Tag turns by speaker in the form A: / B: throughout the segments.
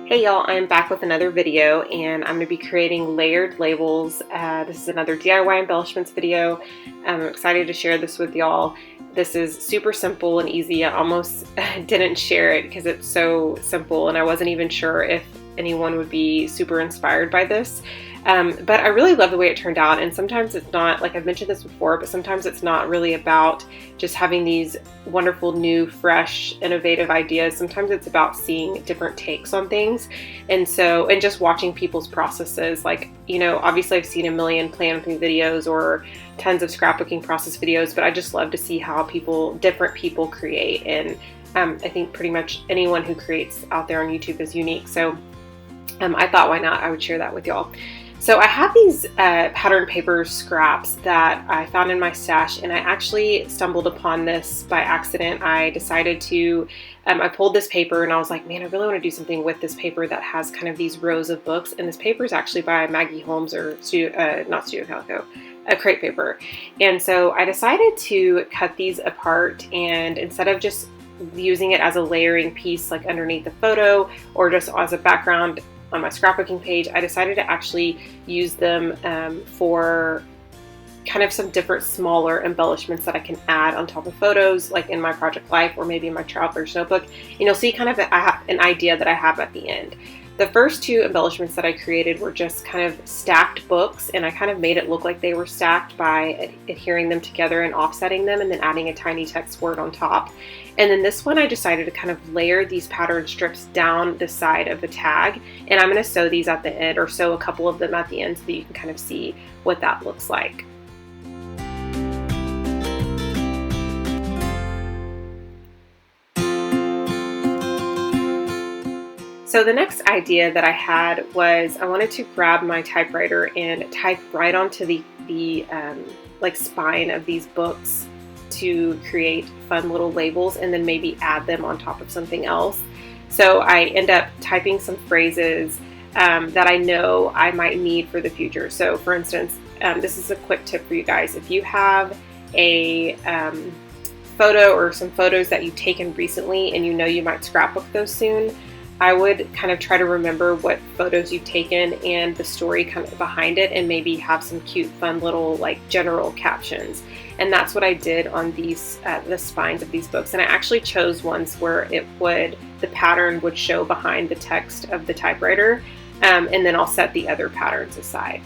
A: Hey y'all, I'm back with another video and I'm going to be creating layered labels. This is another DIY embellishments video. I'm excited to share this with y'all. This is super simple and easy. I almost didn't share it because it's so simple and I wasn't even sure if anyone would be super inspired by this. But I really love the way it turned out, and sometimes it's not, like I've mentioned this before, but sometimes it's not really about just having these wonderful, new, fresh, innovative ideas. Sometimes it's about seeing different takes on things, and just watching people's processes. Like, you know, obviously I've seen a million plan-making videos or tons of scrapbooking process videos, but I just love to see how different people create, and I think pretty much anyone who creates out there on YouTube is unique. So I thought, why not? I would share that with y'all. So I have these pattern paper scraps that I found in my stash, and I actually stumbled upon this by accident. I decided to, I pulled this paper and I was like, man, I really want to do something with this paper that has kind of these rows of books. And this paper is actually by Maggie Holmes, or not Studio Calico, Crate Paper. And so I decided to cut these apart, and instead of just using it as a layering piece like underneath the photo or just as a background on my scrapbooking page, I decided to actually use them for kind of some different smaller embellishments that I can add on top of photos, like in my project life or maybe in my traveler's notebook. And you'll see kind of an idea that I have at the end. The first two embellishments that I created were just kind of stacked books, and I kind of made it look like they were stacked by adhering them together and offsetting them and then adding a tiny text word on top. And then this one, I decided to kind of layer these pattern strips down the side of the tag, and I'm going to sew these at the end, or sew a couple of them at the end so that you can kind of see what that looks like. So the next idea that I had was I wanted to grab my typewriter and type right onto the like spine of these books to create fun little labels, and then maybe add them on top of something else. So I end up typing some phrases that I know I might need for the future. So for instance, this is a quick tip for you guys. If you have a photo or some photos that you've taken recently and you know you might scrapbook those soon, I would kind of try to remember what photos you've taken and the story kind of behind it, and maybe have some cute, fun little like general captions. And that's what I did on these the spines of these books. And I actually chose ones where the pattern would show behind the text of the typewriter, and then I'll set the other patterns aside.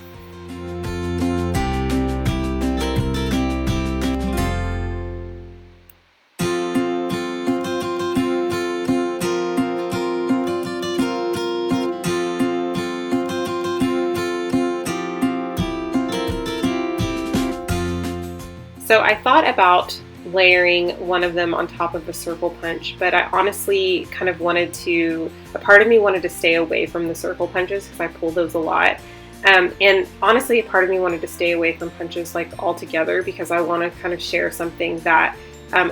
A: So I thought about layering one of them on top of a circle punch, but I honestly kind of a part of me wanted to stay away from the circle punches because I pull those a lot. And honestly, a part of me wanted to stay away from punches like altogether, because I want to kind of share something that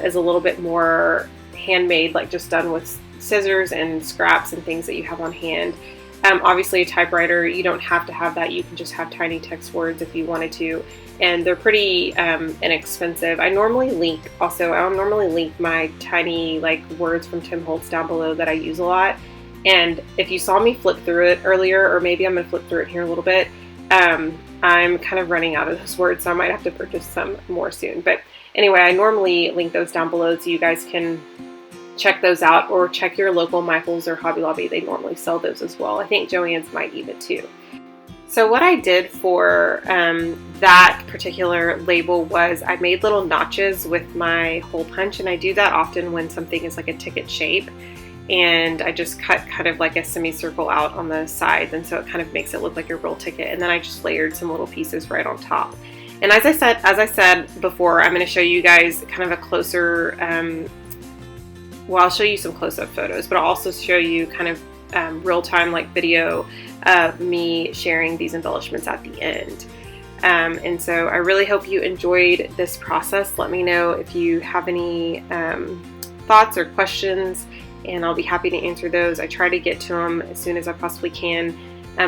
A: is a little bit more handmade, like just done with scissors and scraps and things that you have on hand. Obviously a typewriter, you don't have to have that. You can just have tiny text words if you wanted to, and they're pretty inexpensive. I'll normally link my tiny like words from Tim Holtz down below that I use a lot. And if you saw me flip through it earlier, or maybe I'm going to flip through it here a little bit, I'm kind of running out of those words, so I might have to purchase some more soon. But anyway, I normally link those down below so you guys can check those out, or check your local Michaels or Hobby Lobby. They normally sell those as well. I think Joann's might even too. So what I did for that particular label was I made little notches with my hole punch, and I do that often when something is like a ticket shape, and I just cut kind of like a semicircle out on the sides, and so it kind of makes it look like a real ticket, and then I just layered some little pieces right on top. And as I said before, I'm going to show you guys kind of a closer well, I'll show you some close-up photos, but I'll also show you kind of real-time like video of me sharing these embellishments at the end. And so I really hope you enjoyed this process. Let me know if you have any thoughts or questions, and I'll be happy to answer those. I try to get to them as soon as I possibly can.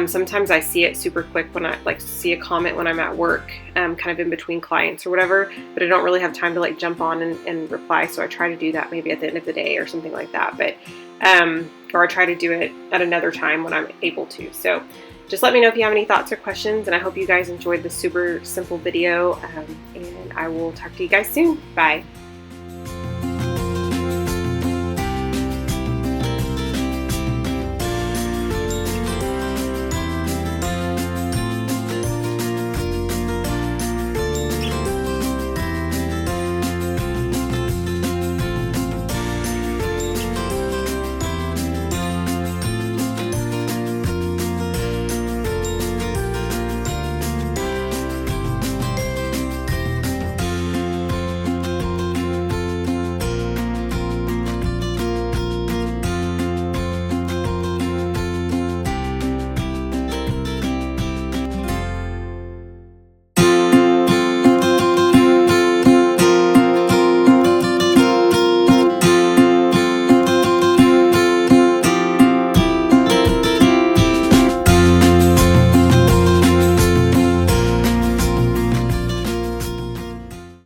A: Sometimes I see it super quick when I see a comment when I'm at work, kind of in between clients or whatever, but I don't really have time to like jump on and reply. So I try to do that maybe at the end of the day or something like that. But or I try to do it at another time when I'm able to. So just let me know if you have any thoughts or questions, and I hope you guys enjoyed this super simple video, and I will talk to you guys soon. Bye.